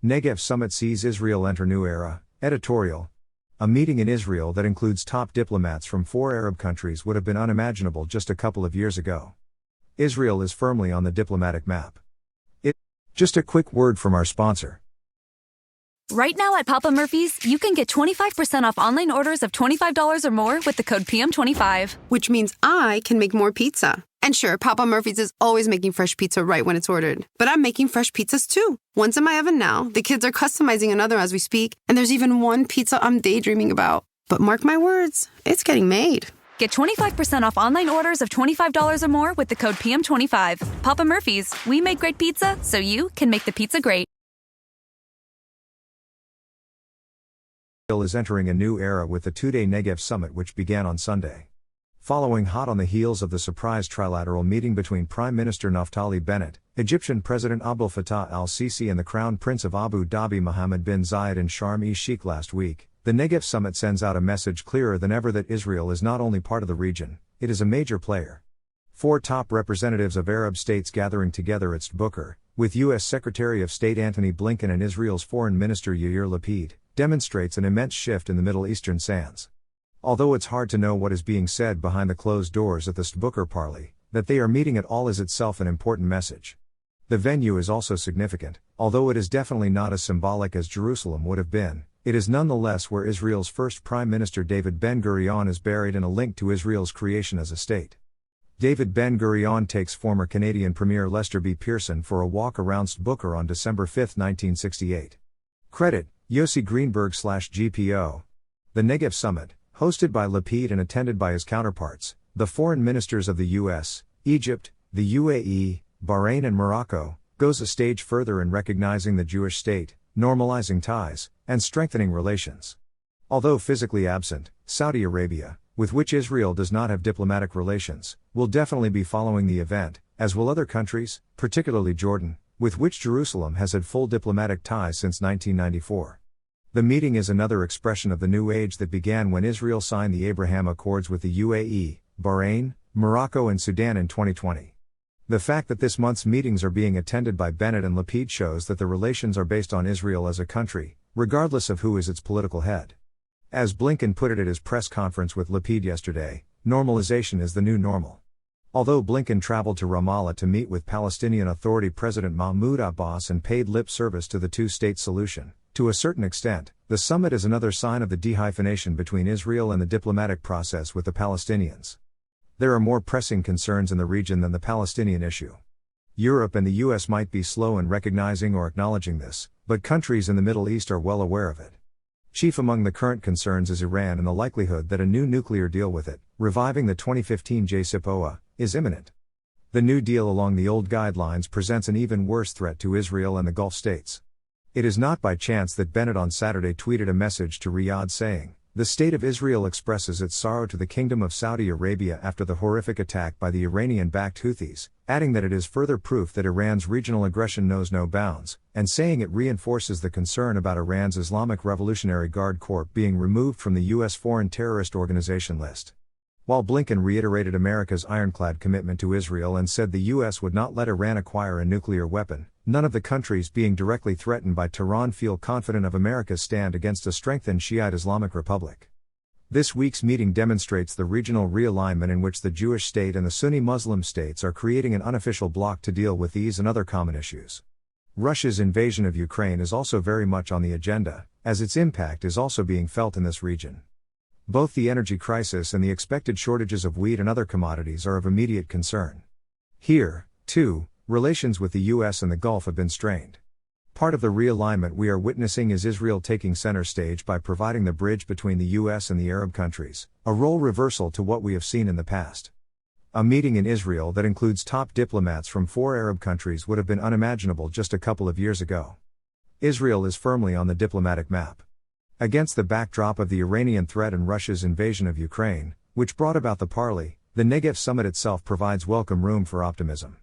Negev summit sees Israel enter new era. Editorial. A meeting in Israel that includes top diplomats from 4 Arab countries would have been unimaginable just a couple of years ago. Israel is firmly on the diplomatic map. Just a quick word from our sponsor. Right now at Papa Murphy's, you can get 25% off online orders of $25 or more with the code PM25. Which means I can make more pizza. And sure, Papa Murphy's is always making fresh pizza right when it's ordered. But I'm making fresh pizzas too. One's in my oven now, the kids are customizing another as we speak, and there's even one pizza I'm daydreaming about. But mark my words, it's getting made. Get 25% off online orders of $25 or more with the code PM25. Papa Murphy's, we make great pizza so you can make the pizza great. Israel is entering a new era with the 2-day Negev summit which began on Sunday. Following hot on the heels of the surprise trilateral meeting between Prime Minister Naftali Bennett, Egyptian President Abdel Fattah al-Sisi and the Crown Prince of Abu Dhabi Mohammed bin Zayed in Sharm-e-Sheikh last week, the Negev summit sends out a message clearer than ever that Israel is not only part of the region, it is a major player. 4 top representatives of Arab states gathering together at Sde-Boker, with U.S. Secretary of State Antony Blinken and Israel's Foreign Minister Yair Lapid, demonstrates an immense shift in the Middle Eastern sands. Although it's hard to know what is being said behind the closed doors at the Sde-Boker parley, that they are meeting at all is itself an important message. The venue is also significant, although it is definitely not as symbolic as Jerusalem would have been. It is nonetheless where Israel's first Prime Minister David Ben-Gurion is buried and a link to Israel's creation as a state. David Ben-Gurion takes former Canadian Premier Lester B. Pearson for a walk around Sde-Boker on December 5, 1968. Credit, Yossi Greenberg/GPO. The Negev Summit, hosted by Lapid and attended by his counterparts, the foreign ministers of the US, Egypt, the UAE, Bahrain and Morocco, goes a stage further in recognizing the Jewish state, normalizing ties, and strengthening relations. Although physically absent, Saudi Arabia, with which Israel does not have diplomatic relations, will definitely be following the event, as will other countries, particularly Jordan, with which Jerusalem has had full diplomatic ties since 1994. The meeting is another expression of the new age that began when Israel signed the Abrahamic Accords with the UAE, Bahrain, Morocco and Sudan in 2020. The fact that this month's meetings are being attended by Bennett and Lapid shows that the relations are based on Israel as a country, regardless of who is its political head. As Blinken put it at his press conference with Lapid yesterday, normalization is the new normal. Although Blinken traveled to Ramallah to meet with Palestinian Authority President Mahmoud Abbas and paid lip service to the two-state solution, to a certain extent, the summit is another sign of the dehyphenation between Israel and the diplomatic process with the Palestinians. There are more pressing concerns in the region than the Palestinian issue. Europe and the US might be slow in recognizing or acknowledging this, but countries in the Middle East are well aware of it. Chief among the current concerns is Iran and the likelihood that a new nuclear deal with it, reviving the 2015 JCPOA, is imminent. The new deal along the old guidelines presents an even worse threat to Israel and the Gulf states. It is not by chance that Bennett on Saturday tweeted a message to Riyadh saying, "The State of Israel expresses its sorrow to the Kingdom of Saudi Arabia after the horrific attack by the Iranian-backed Houthis," adding that it is further proof that Iran's regional aggression knows no bounds, and saying it reinforces the concern about Iran's Islamic Revolutionary Guard Corps being removed from the U.S. Foreign Terrorist Organization list. While Blinken reiterated America's ironclad commitment to Israel and said the U.S. would not let Iran acquire a nuclear weapon, none of the countries being directly threatened by Tehran feel confident of America's stand against a strengthened Shiite Islamic Republic. This week's meeting demonstrates the regional realignment in which the Jewish state and the Sunni Muslim states are creating an unofficial bloc to deal with these and other common issues. Russia's invasion of Ukraine is also very much on the agenda, as its impact is also being felt in this region. Both the energy crisis and the expected shortages of wheat and other commodities are of immediate concern. Here, too, relations with the U.S. and the Gulf have been strained. Part of the realignment we are witnessing is Israel taking center stage by providing the bridge between the U.S. and the Arab countries, a role reversal to what we have seen in the past. A meeting in Israel that includes top diplomats from 4 Arab countries would have been unimaginable just a couple of years ago. Israel is firmly on the diplomatic map. Against the backdrop of the Iranian threat and Russia's invasion of Ukraine, which brought about the parley, the Negev summit itself provides welcome room for optimism.